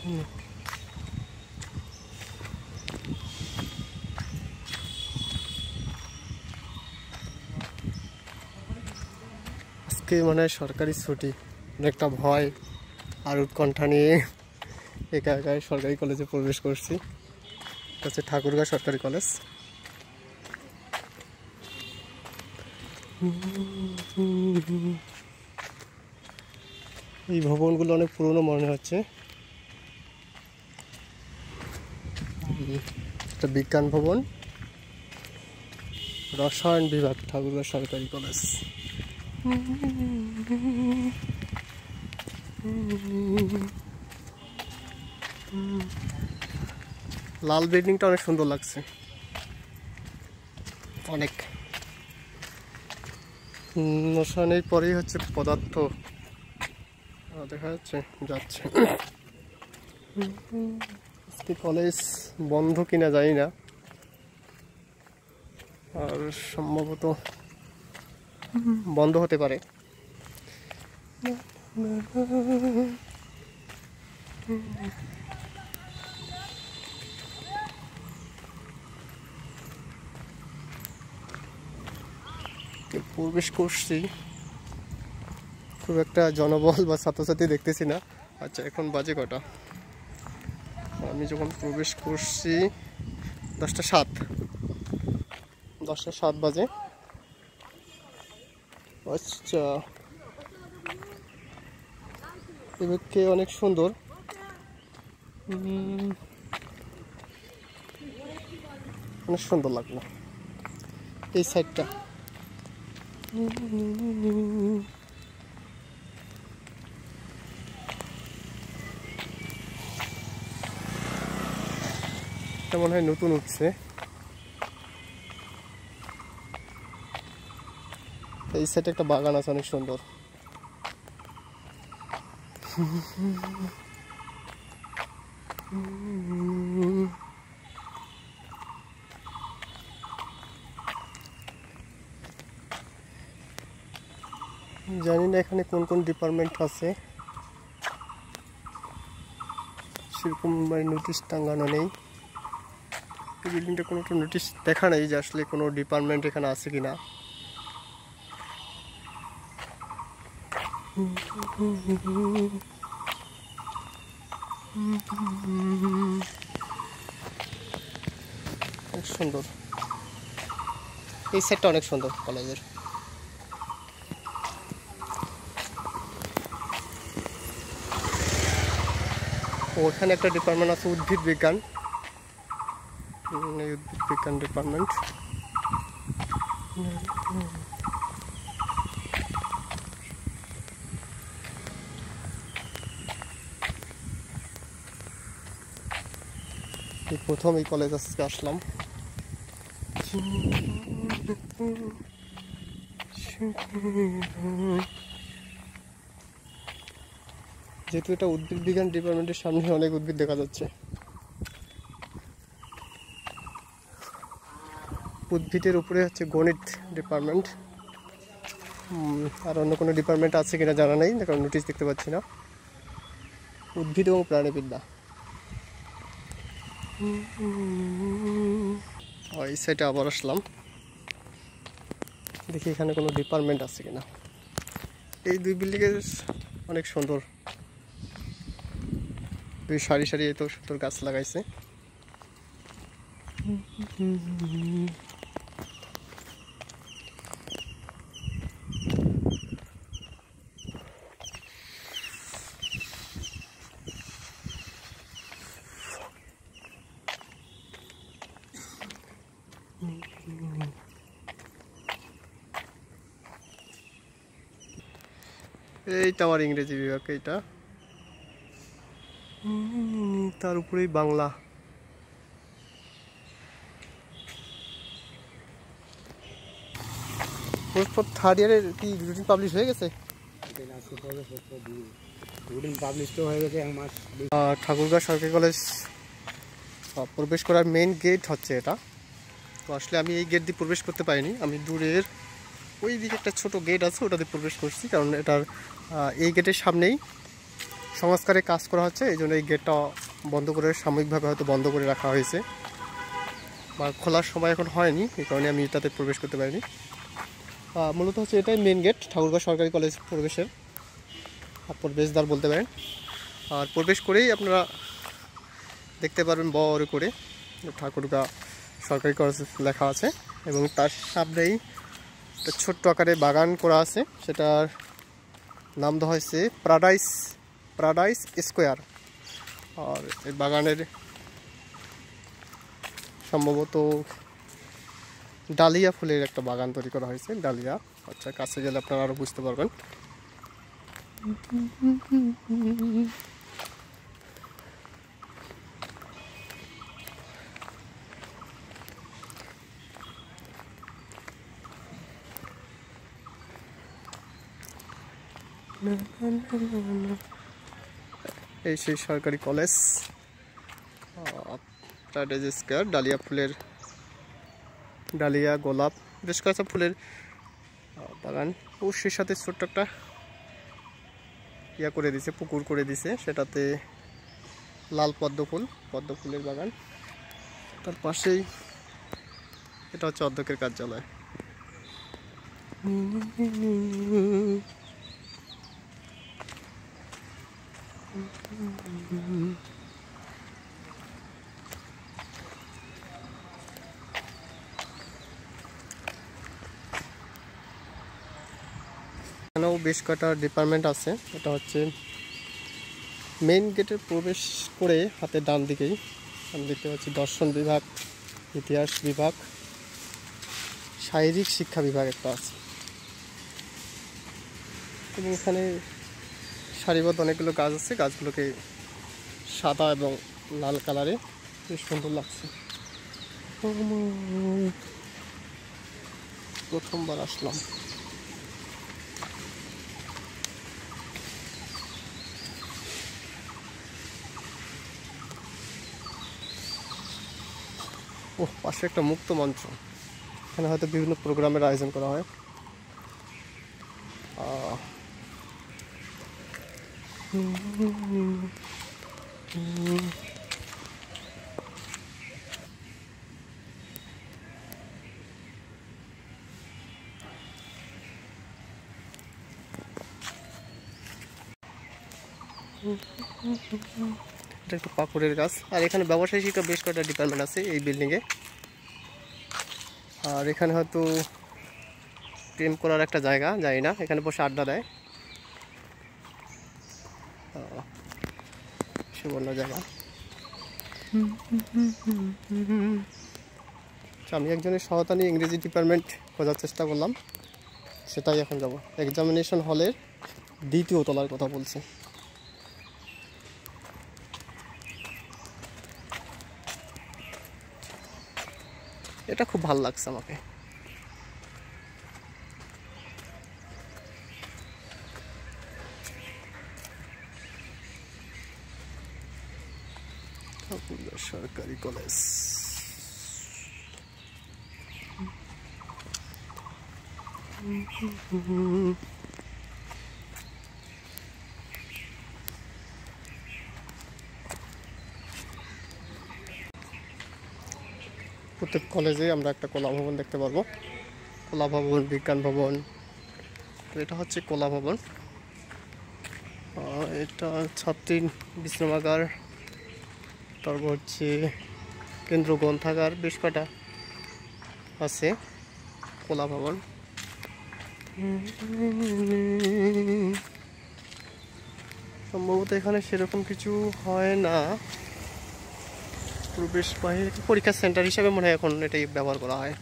আজকে মানে সরকারি ছুটি, অনেকটা ভয় আর উৎকণ্ঠা নিয়ে একা একা সরকারি কলেজে প্রবেশ করছি। এটা হচ্ছে ঠাকুরগাঁ সরকারি কলেজ। এই ভবনগুলো অনেক পুরনো মনে হচ্ছে। একটা বিজ্ঞান ভবন, রসায়ন বিভাগ, ঠাকুরগাঁ সরকারি কলেজ। লাল বিল্ডিংটা অনেক সুন্দর লাগছে, অনেক। রসায়নের পরেই হচ্ছে পদার্থ দেখা যাচ্ছে, যাচ্ছে। আজকে কলেজ বন্ধ কিনা জানি না, আর সম্ভবত বন্ধ হতে পারে। প্রবেশ করছি, খুব একটা জনবল বা ছাত্রছাত্রী দেখতেছি না। আচ্ছা, এখন বাজে কটা? আমি যখন প্রবেশ করছি 10টা 7, 10টা 7 বাজে। আচ্ছা, এদিকে অনেক সুন্দর, অনেক সুন্দর লাগলো এই সাইডটা। মনে হয় নতুন উঠছে। এই সাইডে একটা বাগান আছে, অনেক সুন্দর। জানি না এখানে কোন কোন ডিপার্টমেন্ট আছে, সেরকম নোটিশ টাঙানো নেই। এই বিল্ডিংটা কোনো একটা নোটিশ দেখা নেই যে আসলে কোনো ডিপার্টমেন্ট এখানে আছে কিনা। অনেক সুন্দর, এই সাইডটা অনেক সুন্দর কলেজের। ওখানে একটা ডিপার্টমেন্ট আছে, উদ্ভিদ বিজ্ঞান, উদ্ভিদ বিজ্ঞান ডিপার্টমেন্ট। প্রথম এই কলেজ আজকে আসলাম। যেহেতু এটা উদ্ভিদ বিজ্ঞান ডিপার্টমেন্টের সামনে অনেক উদ্ভিদ দেখা যাচ্ছে। উদ্ভিদের উপরে হচ্ছে গণিত ডিপার্টমেন্ট। আর অন্য কোনো ডিপার্টমেন্ট আছে কিনা জানা নেই, কারণ নোটিশ দেখতে পাচ্ছি না। উদ্ভিদ এবং প্রাণীবিদ্যা। এই সাইডে আবার আসলাম, দেখি এখানে কোনো ডিপার্টমেন্ট আছে কিনা। এই দুই বিল্ডিংয়ের অনেক সুন্দর, দুই সারি সারি এত সুন্দর গাছ লাগাইছে। এইটা আমার ইংরেজি বিভাগ, এইটা। তার উপরেই বাংলা। থার্ড ইয়ারের কি রুটিন পাবলিশ হয়ে গেছে? ঠাকুরগাঁ সরকারি কলেজ প্রবেশ করার মেইন গেট হচ্ছে এটা। তো আসলে আমি এই গেট দিয়ে প্রবেশ করতে পারিনি, আমি দূরের ওই দিকে একটা ছোট গেট আছে ওটা দিয়ে প্রবেশ করছি, কারণ এটার এই গেটের সামনেই সংস্কারে কাজ করা হচ্ছে, এই জন্য এই গেটটা বন্ধ করে সাময়িকভাবে হয়তো বন্ধ করে রাখা হয়েছে, বা খোলার সময় এখন হয়নি, এই কারণে আমি এটাতে প্রবেশ করতে পারিনি। মূলত হচ্ছে এটাই মেন গেট, ঠাকুরগাঁও সরকারি কলেজ প্রবেশের প্রবেশদ্বার বলতে পারেন। আর প্রবেশ করেই আপনারা দেখতে পারবেন বড় করে ঠাকুরগাঁও সরকারি কলেজ লেখা আছে, এবং তার সামনেই একটা ছোট্ট আকারে বাগান করা আছে, সেটার নাম দেওয়া হয়েছে প্যারাডাইস স্কোয়ার। আর এই বাগানের সম্ভবত ডালিয়া ফুলের একটা বাগান তৈরি করা হয়েছে, ডালিয়া। আচ্ছা, কাছে গেলে আপনারা আরও বুঝতে পারবেন। এই সেই সরকারি কলেজ প্যারাডাইস স্কোয়ার। ডালিয়া ফুলের, ডালিয়া, গোলাপ, বেশ কয়েকটা ফুলের বাগান। ও সেই সাথে ছোট্ট একটা ইয়া করে দিছে, পুকুর করে দিছে, সেটাতে লাল পদ্ম ফুলের বাগান। তার পাশেই এটা হচ্ছে অধ্যক্ষের কার্যালয়। এখানেও বেশ কয়েকটা ডিপার্টমেন্ট আছে। এটা হচ্ছে মেইন গেটের প্রবেশ করে হাতের ডান দিকেই আমি দেখতে পাচ্ছি দর্শন বিভাগ, ইতিহাস বিভাগ, শারীরিক শিক্ষা বিভাগ একটা আছে, এবং এখানে সারিবদ্ধ অনেকগুলো গাছ আছে। গাছগুলোকে সাদা এবং লাল কালারে বেশ সুন্দর লাগছে। প্রথমবার আসলাম। ও, পাশে একটা মুক্ত মঞ্চ, এখানে হয়তো বিভিন্ন প্রোগ্রামের আয়োজন করা হয়। এটা একটা পাকুড়ের গাছ। আর এখানে ব্যবসায়ী শিক্ষা বেশ কয়েকটা ডিপার্টমেন্ট আছে এই বিল্ডিংয়ে। আর এখানে হয়তো প্রেম করার একটা জায়গা, জানি না, এখানে বসে আড্ডা দেয়, সুবর্ণ জায়গা। আমি একজনের সহায়তা নিয়ে ইংরেজি ডিপার্টমেন্ট খোঁজার চেষ্টা করলাম, সেটাই এখন যাব। এক্সামিনেশন হলের দ্বিতীয় তলার কথা বলছে। এটা খুব ভালো লাগছে আমাকে। সরকারি কলেজ। প্রত্যেক কলেজে আমরা একটা কলা ভবন দেখতে পারবো, কলা ভবন, বিজ্ঞান ভবন। তো এটা হচ্ছে কলা ভবন, এটা ছাত্রী বিশ্রামাগার, তারপর হচ্ছে কেন্দ্র গ্রন্থাগার, বেশ কটা আছে কলা ভবন। সম্ভবত এখানে সেরকম কিছু হয় না, প্রবেশ বাহির পরীক্ষা সেন্টার হিসাবে মনে হয় এখন এটাই ব্যবহার করা হয়।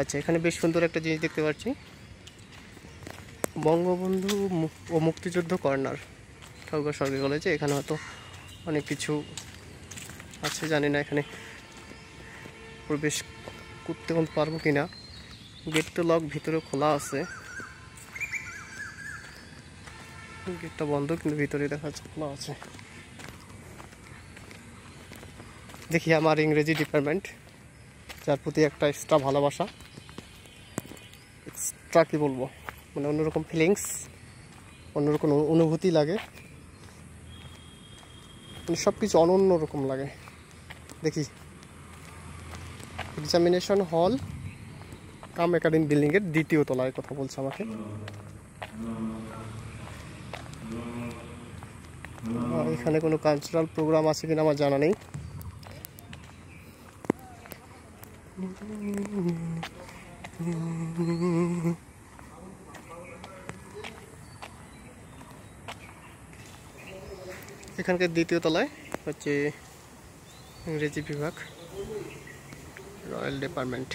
আচ্ছা, এখানে বেশ সুন্দর একটা জিনিস দেখতে পাচ্ছি, বঙ্গবন্ধু ও মুক্তিযুদ্ধ কর্নার, ঠাকুরগাঁও সরকারি কলেজে। এখানে হয়তো অনেক কিছু আছে, জানি না এখানে প্রবেশ করতে পারবো কিনা। গেটটা লক, ভিতরে খোলা আছে, গেটটা বন্ধ, কিন্তু ভিতরে দেখা যাচ্ছে খোলা আছে। দেখি আমার ইংরেজি ডিপার্টমেন্ট, যার প্রতি একটা এক্সট্রা ভালোবাসা, এক্সট্রা কি বলবো, মানে অন্যরকম ফিলিংস। অন্যরকম অনুভূতি লাগে, মানে সব কিছু অনন্য রকম লাগে। দেখি, এক্সামিনেশন হল কাম একাডেমি বিল্ডিংয়ের 2য় তলায় কথা বলছে আমাকে। এখানে কোনো কালচারাল প্রোগ্রাম আছে কিনা আমার জানা নেই। এখানকার 2য় তলায় হচ্ছে ইংরেজি বিভাগ, রয়্যাল ডিপার্টমেন্ট।